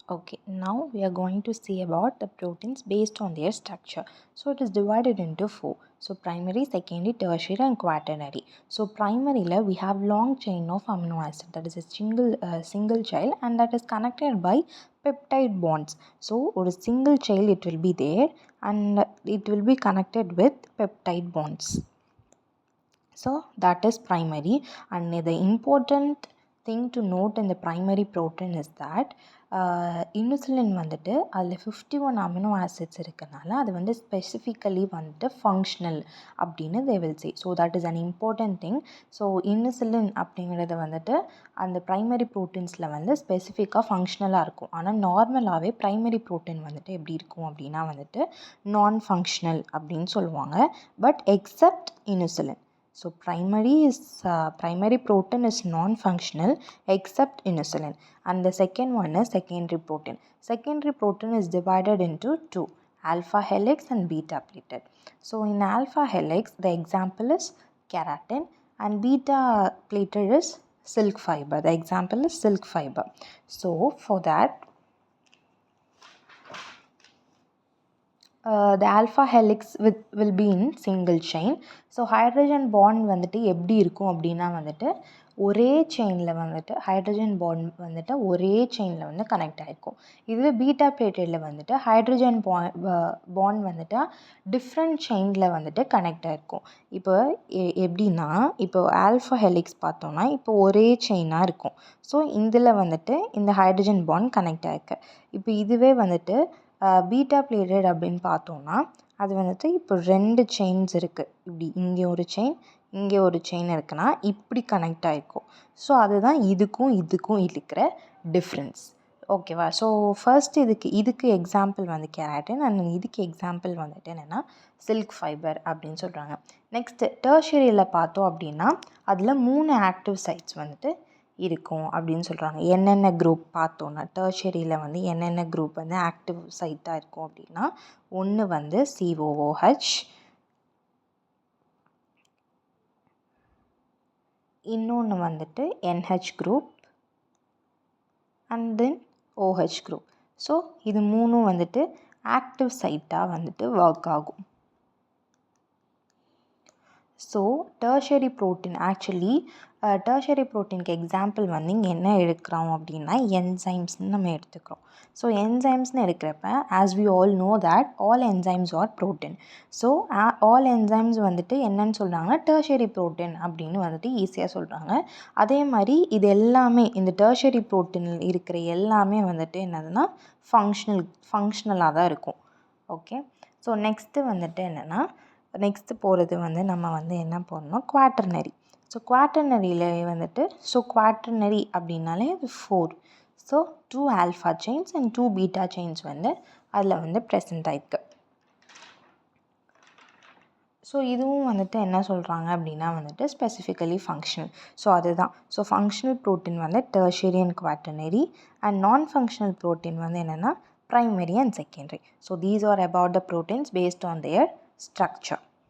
Okay, now we are going to see about the proteins based on their structure. So it is divided into four. So primary, secondary, tertiary and quaternary. So primary we have long chain of amino acid, that is a single chain, and that is connected by peptide bonds. So or a single chain it will be there, and it will be connected with peptide bonds. So that is primary, and the important thing to note in the primary protein is that insulin வந்துட்டு அதில் 51 amino acids இருக்கனால அது வந்து specifically வந்துட்டு functional அப்படின்னு they will say. So that is an important thing. So insulin அப்படிங்கிறது வந்துட்டு அந்த ப்ரைமரி ப்ரோட்டீன்ஸில் வந்து ஸ்பெசிஃபிக்காக ஃபங்க்ஷனலாக இருக்கும். ஆனால் நார்மலாகவே ப்ரைமரி ப்ரோட்டீன் வந்துட்டு எப்படி இருக்கும் அப்படின்னா வந்துட்டு நான் ஃபங்க்ஷனல் அப்படின்னு சொல்லுவாங்க. But accept insulin. So primary protein is non-functional except insulin, and the second one is secondary protein. Secondary protein is divided into two, alpha helix and beta plated. So in alpha helix the example is keratin, and beta plated is silk fiber. The example is silk fiber. So for that the alpha helix will be in single chain. So hydrogen bond வந்துட்டு எப்படி இருக்கும் அப்படின்னா வந்துட்டு ஒரே செயினில் வந்துட்டு hydrogen bond வந்துட்டு ஒரே செயினில் வந்து கனெக்ட் ஆகிருக்கும். இதுவே பீட்டா பிளேட்டடில் வந்துட்டு ஹைட்ரஜன் பாண்ட் வந்துட்டு டிஃப்ரெண்ட் செயினில் வந்துட்டு கனெக்ட் ஆகிருக்கும். இப்போ எப்படின்னா இப்போ ஆல்ஃபா ஹெலிக்ஸ் பார்த்தோன்னா இப்போ ஒரே செயினாக இருக்கும். ஸோ இதில் வந்துட்டு இந்த ஹைட்ரஜன் பாண்ட் கனெக்ட் ஆகிருக்கு. இப்போ இதுவே வந்துட்டு பீட்டா பிளேட்டட் அப்படின்னு பார்த்தோன்னா அது வந்துட்டு இப்போ 2 செயின்ஸ் இருக்குது. இப்படி இங்கே ஒரு செயின் இங்கே ஒரு செயின் இருக்குன்னா இப்படி கனெக்ட் ஆகிருக்கும். ஸோ அதுதான் இதுக்கும் இருக்கிற டிஃப்ரென்ஸ். ஓகேவா? ஸோ ஃபர்ஸ்ட் இதுக்கு எக்ஸாம்பிள் வந்து கெராட்டின், அண்ட் இதுக்கு எக்ஸாம்பிள் வந்துட்டு என்னென்னா சில்க் ஃபைபர் அப்படின்னு சொல்கிறாங்க. நெக்ஸ்ட்டு டெர்ஷரியில் பார்த்தோம் அப்படின்னா அதில் 3 ஆக்டிவ் சைட்ஸ் வந்துட்டு இருக்கும் அப்படின்னு சொல்கிறாங்க. என்னென்ன குரூப் பார்த்தோன்னா டெர்ஷரியில் வந்து என்னென்ன குரூப் வந்து ஆக்டிவ் சைட்டாக இருக்கும் அப்படின்னா ஒன்று வந்து COOH, இன்னொன்று வந்துட்டு NH குரூப், அண்ட் தென் OH குரூப். ஸோ இது மூணும் வந்துட்டு ஆக்டிவ் சைட்டாக வந்துட்டு ஒர்க் ஆகும். So tertiary protein actually tertiary ப்ரோட்டீனுக்கு எக்ஸாம்பிள் வந்து இங்கே என்ன எடுக்கிறோம் அப்படின்னா என்சைம்ஸ்னு நம்ம எடுத்துக்கிறோம். ஸோ என்சைம்ஸ்னு எடுக்கிறப்ப as we all know that all enzymes are protein. So all enzymes வந்துட்டு என்னன்னு சொல்கிறாங்கன்னா டெர்ஷரி ப்ரோட்டீன் அப்படின்னு வந்துட்டு ஈஸியாக சொல்கிறாங்க. அதே மாதிரி இது எல்லாமே இந்த டெர்ஷரி ப்ரோட்டீனில் இருக்கிற எல்லாமே வந்துட்டு என்னதுன்னா ஃபங்க்ஷனலாக தான் இருக்கும். ஓகே. ஸோ நெக்ஸ்ட்டு வந்துட்டு என்னென்னா நெக்ஸ்ட்டு போகிறது வந்து நம்ம வந்து என்ன பண்ணணும் குவாட்டர்னரி. ஸோ குவாட்டர்னரியில் வந்துட்டு குவாட்டர்னரி அப்படின்னாலே அது 4. So 2 alpha chains and 2 beta chains வந்து அதில் வந்து ப்ரெசென்ட் ஆகிருக்கு. ஸோ இதுவும் வந்துட்டு என்ன சொல்கிறாங்க அப்படின்னா வந்துட்டு ஸ்பெசிஃபிக்கலி ஃபங்க்ஷனல். ஸோ அதுதான். ஸோ ஃபங்க்ஷனல் ப்ரோட்டீன் வந்து டெர்ஷரி அண்ட் குவாட்டர்னரி, அண்ட் நான் ஃபங்க்ஷனல் ப்ரோட்டீன் வந்து என்னென்னா primary and secondary. So these are about the proteins based on their structure.